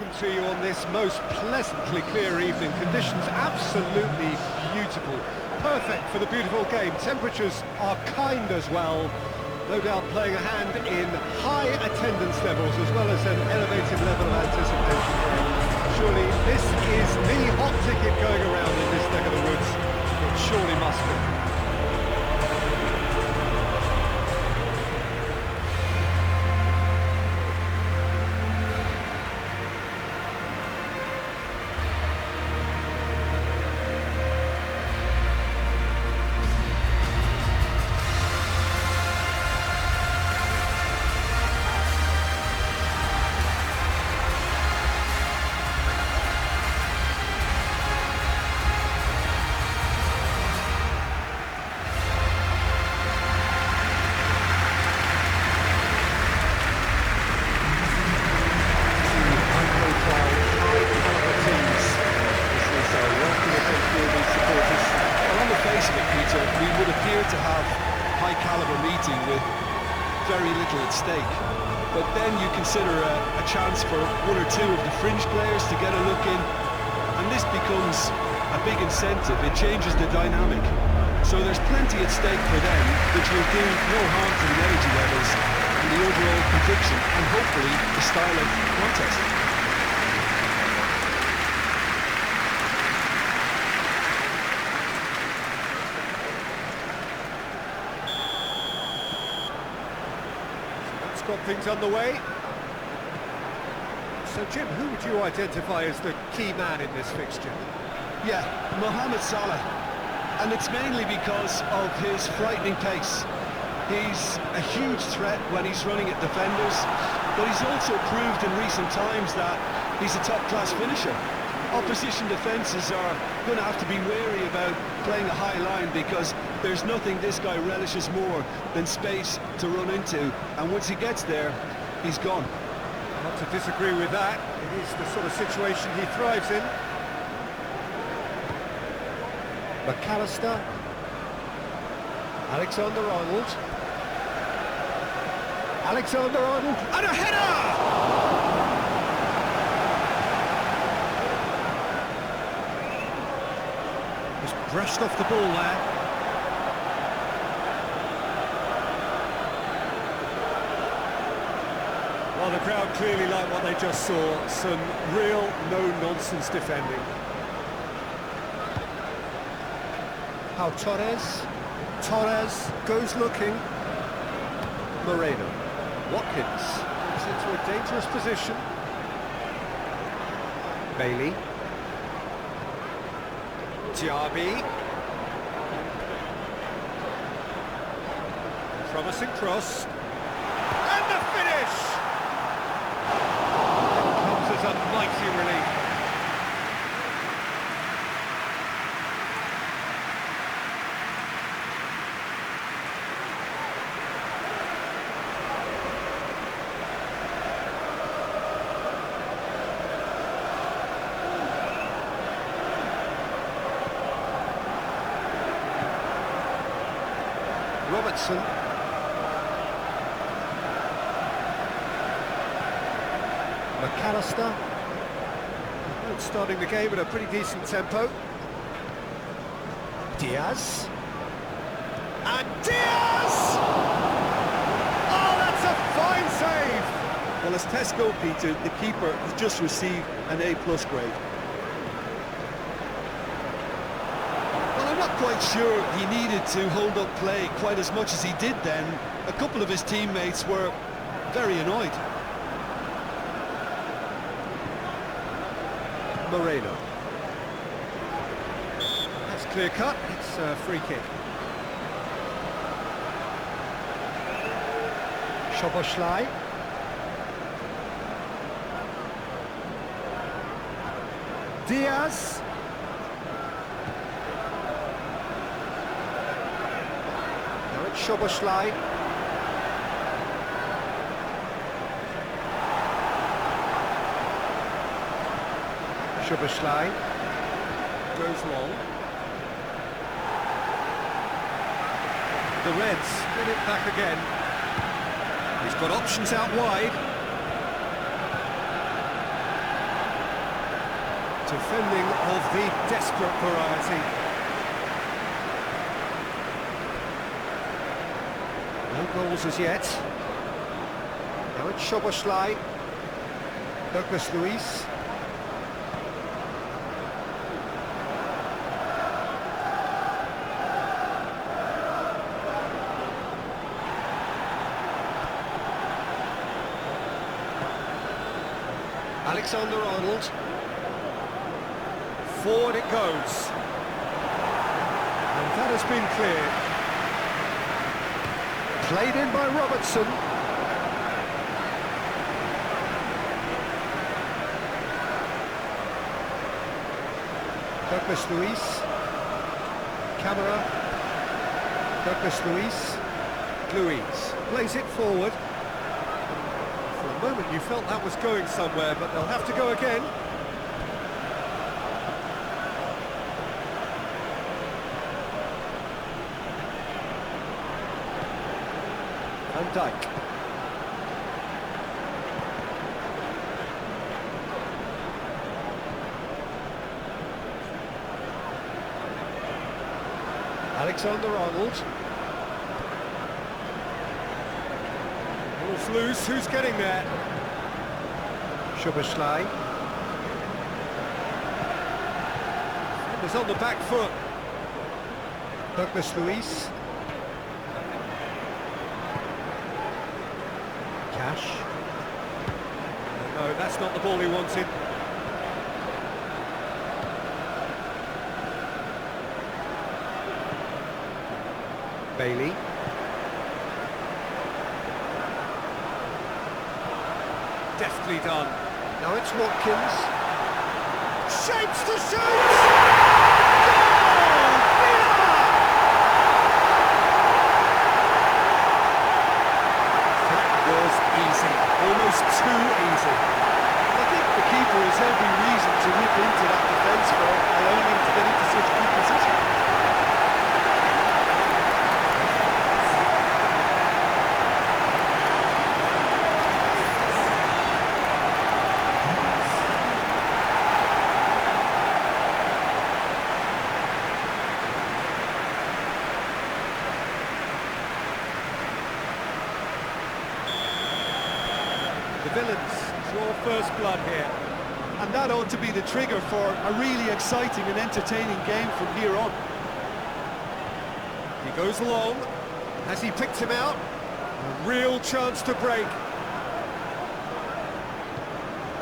welcome to you on this most pleasantly clear evening. Conditions absolutely beautiful, perfect for the beautiful game. Temperatures are kind as well, no doubt playing a hand in high attendance levels as well as an elevated level of anticipation here. Surely this is the hot ticket going around in this neck of the woods. It surely must be. To have high-caliber meeting with very little at stake, but then you consider a chance for one or two of the fringe players to get a look in, and this becomes a big incentive. It changes the dynamic, so there's plenty at stake for them, which will do no harm to the energy levels and the overall prediction and hopefully the style of contest. Got things underway. So Jim, who would you identify as the key man in this fixture? Yeah, Mohamed Salah, and it's mainly because of his frightening pace. He's a huge threat when he's running at defenders, but he's also proved in recent times that he's a top-class finisher. Opposition defences are going to have to be wary about playing a high line because there's nothing this guy relishes more than space to run into, and once he gets there, he's gone. Not to disagree with that. It is the sort of situation he thrives in. McAllister. Alexander-Arnold. Alexander-Arnold, and a header! Brushed off the ball there. Well, the crowd clearly like what they just saw. Some real no-nonsense defending. How Torres goes looking. Moreno. Watkins gets into a dangerous position. Bailey. Diaby. Promising cross. And the finish! It comes as a mighty relief. Robertson. McAllister. Starting the game at a pretty decent tempo. Diaz. And Diaz! Oh, that's a fine save! Well, as Tesco, Peter, the keeper has just received an A+ grade. I'm not quite sure he needed to hold up play quite as much as he did then. A couple of his teammates were very annoyed. Moreno. That's clear cut, it's a free kick. Szoboszlai. Diaz. Szoboszlai. Szoboszlai goes long. The Reds win it back again. He's got options out wide. Defending of the desperate variety. No goals as yet. Now it's Szoboszlai. Douglas Luiz. Alexander-Arnold. Forward it goes. And that has been cleared. Played in by Robertson. Douglas Luiz. Camera. Douglas Luiz. Luiz plays it forward. For a moment you felt that was going somewhere, but they'll have to go again. Van Dijk. Alexander-Arnold. Ball's loose, who's getting there? Szoboszlai. Defenders on the back foot. Douglas Luiz. Cash. No, that's not the ball he wanted. Bailey. Deftly done. Now it's Watkins. Shapes to shoot! Goal! Villa! That was easy. Almost too easy. I think the keeper has every reason to whip into that defence for allowing him to get into such good position. The villains draw first blood here. And that ought to be the trigger for a really exciting and entertaining game from here on. He goes along. Has he picked him out? A real chance to break.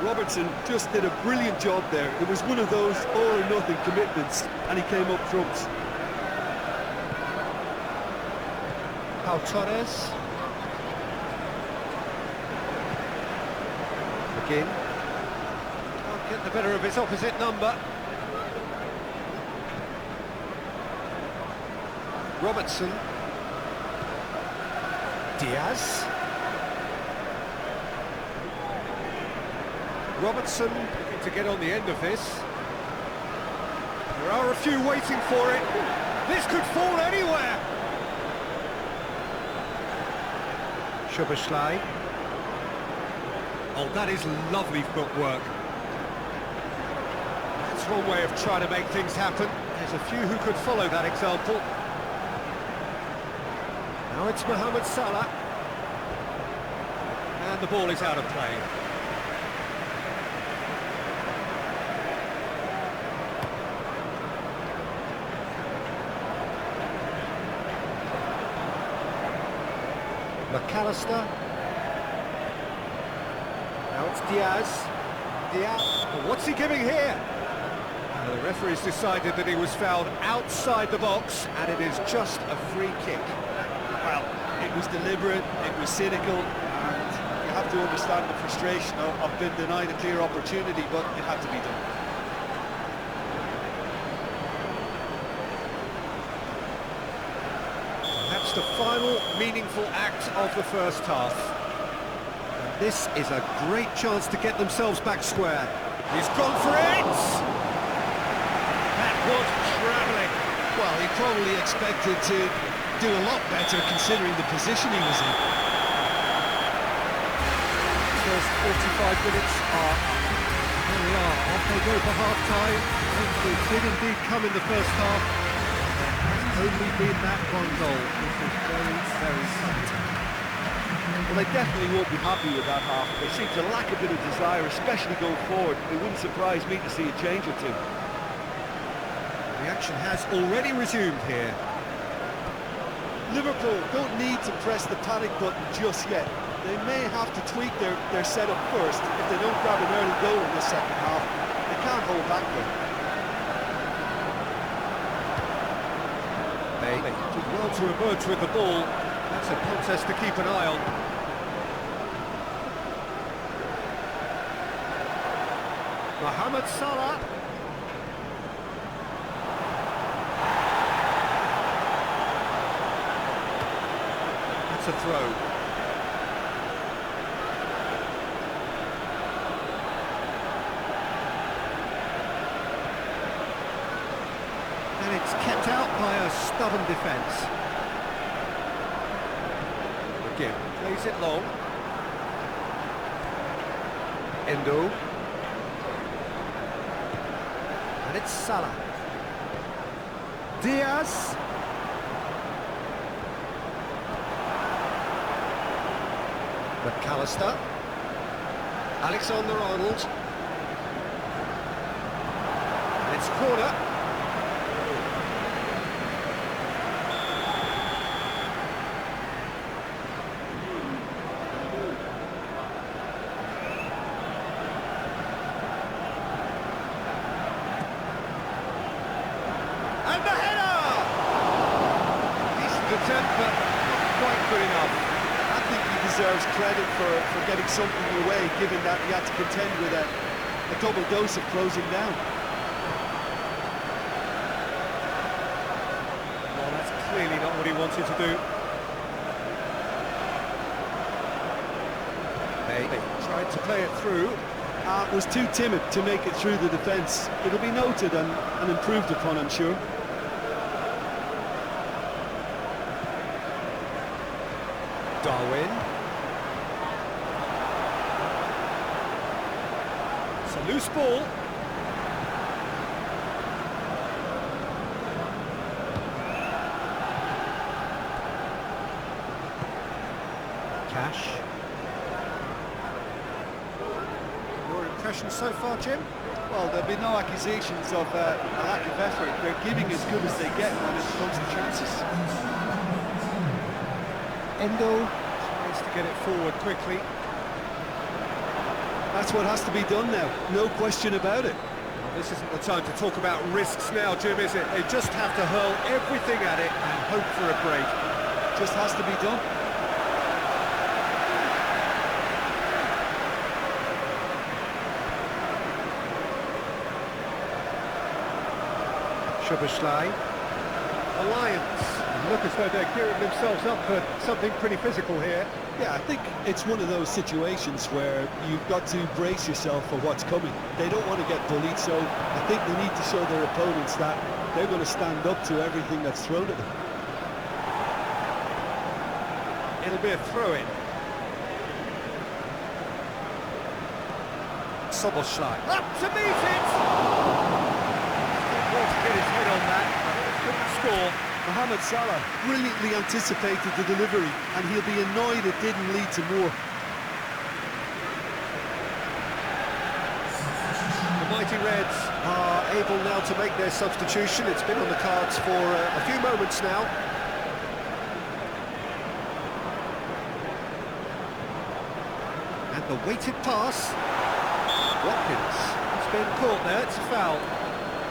Robertson just did a brilliant job there. It was one of those all-or-nothing commitments, and he came up trumps. Pau Torres. Again. Can't get the better of his opposite number. Robertson. Diaz. Robertson looking to get on the end of this. There are a few waiting for it. This could fall anywhere. Szoboszlai. Oh, that is lovely footwork. That's one way of trying to make things happen. There's a few who could follow that example. Now it's Mohamed Salah. And the ball is out of play. McAllister. Now it's Diaz. Diaz. Oh, what's he giving here? The referee's decided that he was fouled outside the box, and it is just a free kick. Well, it was deliberate, it was cynical, and you have to understand the frustration of being denied a clear opportunity, but it had to be done. Perhaps the final meaningful act of the first half. And this is a great chance to get themselves back square. He's gone for it! That was travelling. Well, he probably expected to do a lot better considering the position he was in. First 45 minutes are up. Here we are, halfway we go for half-time. It did indeed come in the first half. There has only been that one goal, which was very, very tight. Well, they definitely won't be happy with that half. They seem to lack a bit of desire, especially going forward. It wouldn't surprise me to see a change or two. The action has already resumed here. Liverpool don't need to press the panic button just yet. They may have to tweak their setup first if they don't grab an early goal in the second half. They can't hold back there. They did well to emerge with the ball. That's a contest to keep an eye on. Mohamed Salah. That's a throw. And it's kept out by a stubborn defence. Again, plays it long. Endo. And it's Salah. Diaz. McAllister. Alexander-Arnold. And it's corner. And the header! Decent attempt, but not quite good enough. I think he deserves credit for getting something away, given that he had to contend with a double dose of closing down. Well, that's clearly not what he wanted to do. They tried to play it through. Was too timid to make it through the defence. It'll be noted and improved upon, I'm sure. Darwin. It's a loose ball. Cash. Your impression so far, Jim? Well, there'll be no accusations of a lack of effort. They're giving as good as they get when it comes to chances. Endo tries to get it forward quickly. That's what has to be done now, no question about it. Well, this isn't the time to talk about risks now, Jim, is it? They just have to hurl everything at it and hope for a break. Just has to be done. Szoboszlai. The Lions look as though they're gearing themselves up for something pretty physical here. Yeah, I think it's one of those situations where you've got to brace yourself for what's coming. They don't want to get bullied, so I think they need to show their opponents that they're going to stand up to everything that's thrown at them. It'll be a throw-in. Szoboszlai. Up to meet it! He wants to get his head on that, couldn't score. Mohamed Salah brilliantly anticipated the delivery, and he'll be annoyed it didn't lead to more. The mighty Reds are able now to make their substitution. It's been on the cards for a few moments now. And the weighted pass. Watkins has been caught there, it's a foul.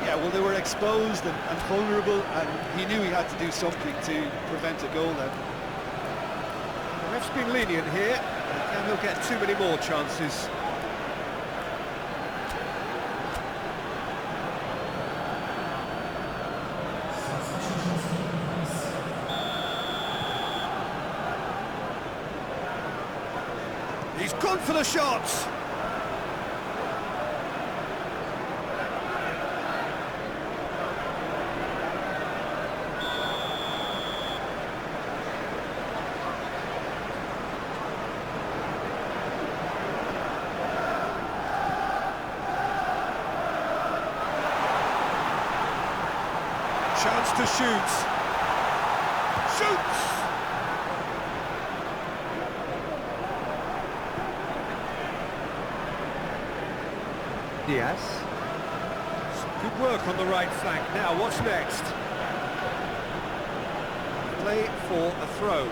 Yeah, well, they were exposed and vulnerable, and he knew he had to do something to prevent a goal then. The ref's been lenient here, and he'll get too many more chances. He's gone for the shots! Chance to shoot. Shoots! Diaz. Good work on the right flank. Now, what's next? Play for a throw.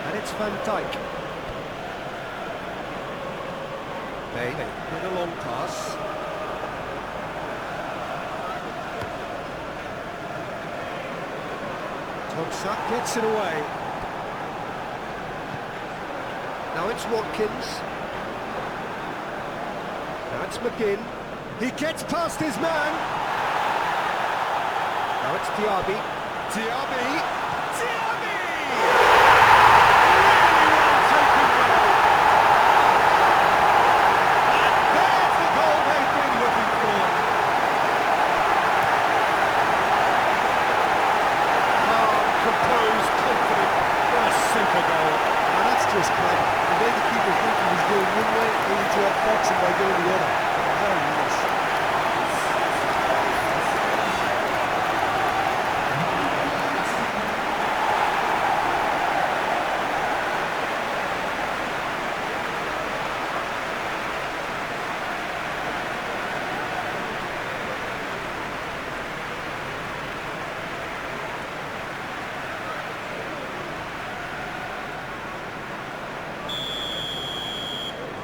And it's Van Dijk. Bailey with a long pass. Thompson gets it away. Now it's Watkins. Now it's McGinn. He gets past his man. Now it's Diaby. Diaby! Diaby! Really well taken goal. There's the goal they've been looking for. Calm, composed, confident. What a super goal. And that's just clever. He made the keeper think he was going one way, only to outfox him by going the other. Very nice.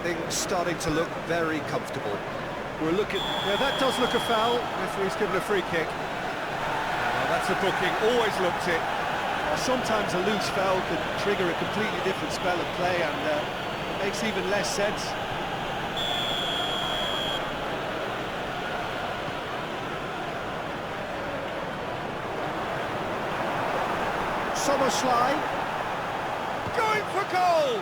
Things starting to look very comfortable. We're looking... Yeah, that does look a foul. Referee's given a free kick. Well, that's a booking. Always looked it. Sometimes a loose foul could trigger a completely different spell of play, and it makes even less sense. Szoboszlai going for goal.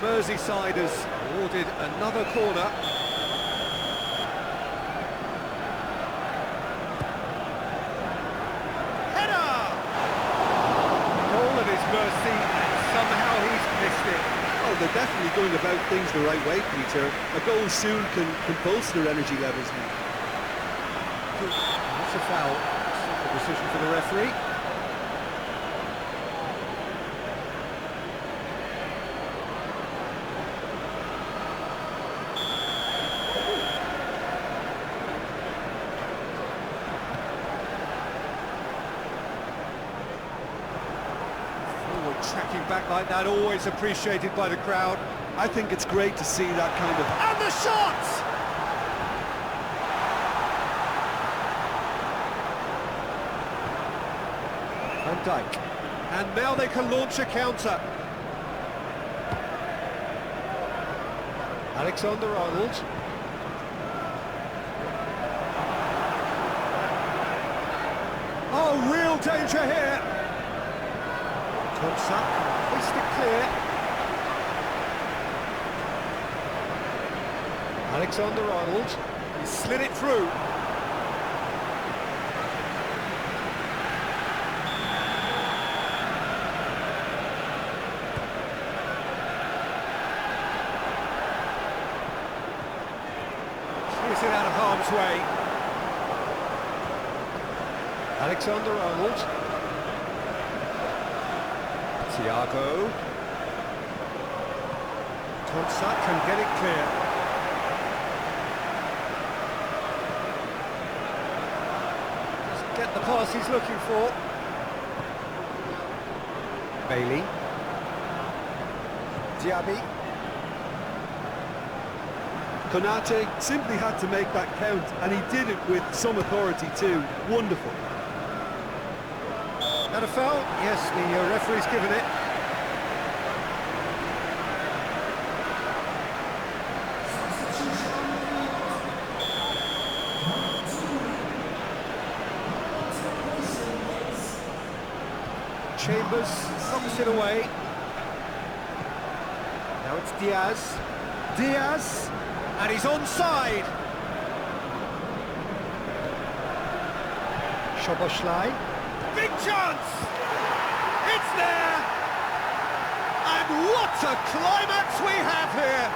Merseysiders awarded another corner. Header! Goal at his mercy, and somehow he's missed it. Oh, they're definitely going about things the right way, Peter. A goal soon can bolster their energy levels now. That's a foul. Simple decision for the referee. Tracking back like that, always appreciated by the crowd. I think it's great to see that kind of... And the shot! Van Dijk. And now they can launch a counter. Alexander-Arnold. Oh, real danger here. Thompson, hoist it clear. Alexander-Arnold, he slid it through. Clears it out of harm's way. Alexander-Arnold. Thiago. Thompson can get it clear. Doesn't get the pass he's looking for. Bailey. Diaby. Konate simply had to make that count, and he did it with some authority too. Wonderful. Not a foul? Yes, the referee's given it. Chambers knocks it away. Now it's Diaz. Diaz, and he's onside. Szoboszlai. Big chance! It's there! And what a climax we have here!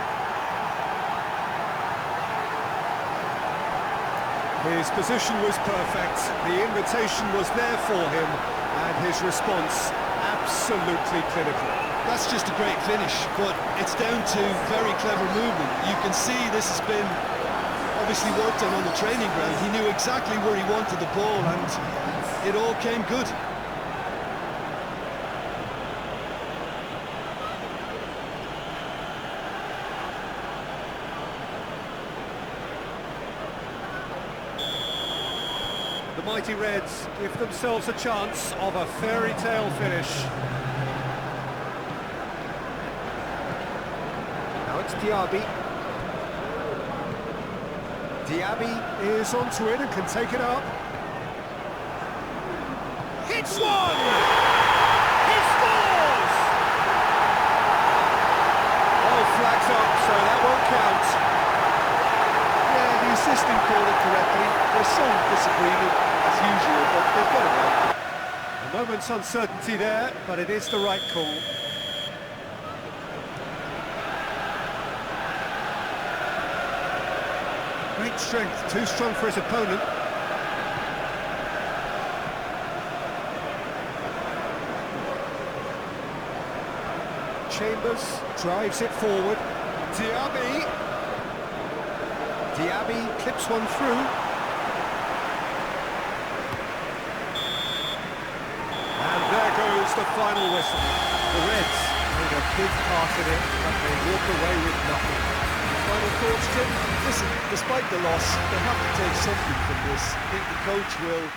His position was perfect, the invitation was there for him, and his response absolutely clinical. That's just a great finish, but it's down to very clever movement. You can see this has been obviously worked on the training ground. He knew exactly where he wanted the ball, and it all came good. The mighty Reds give themselves a chance of a fairy tale finish. Now it's Diaby. Diaby is onto it and can take it up. Hits one! He scores! Oh, flags up, so that won't count. Yeah, the assistant called it correctly. There's some disagreement, as usual, but they've got it right. A moment's uncertainty there, but it is the right call. Great strength, too strong for his opponent. Chambers drives it forward. Diaby. Diaby clips one through. And there goes the final whistle. The Reds made a big part in it, but they walk away with nothing. Final thoughts, Jim? Listen, despite the loss, they have to take something from this. I think the coach will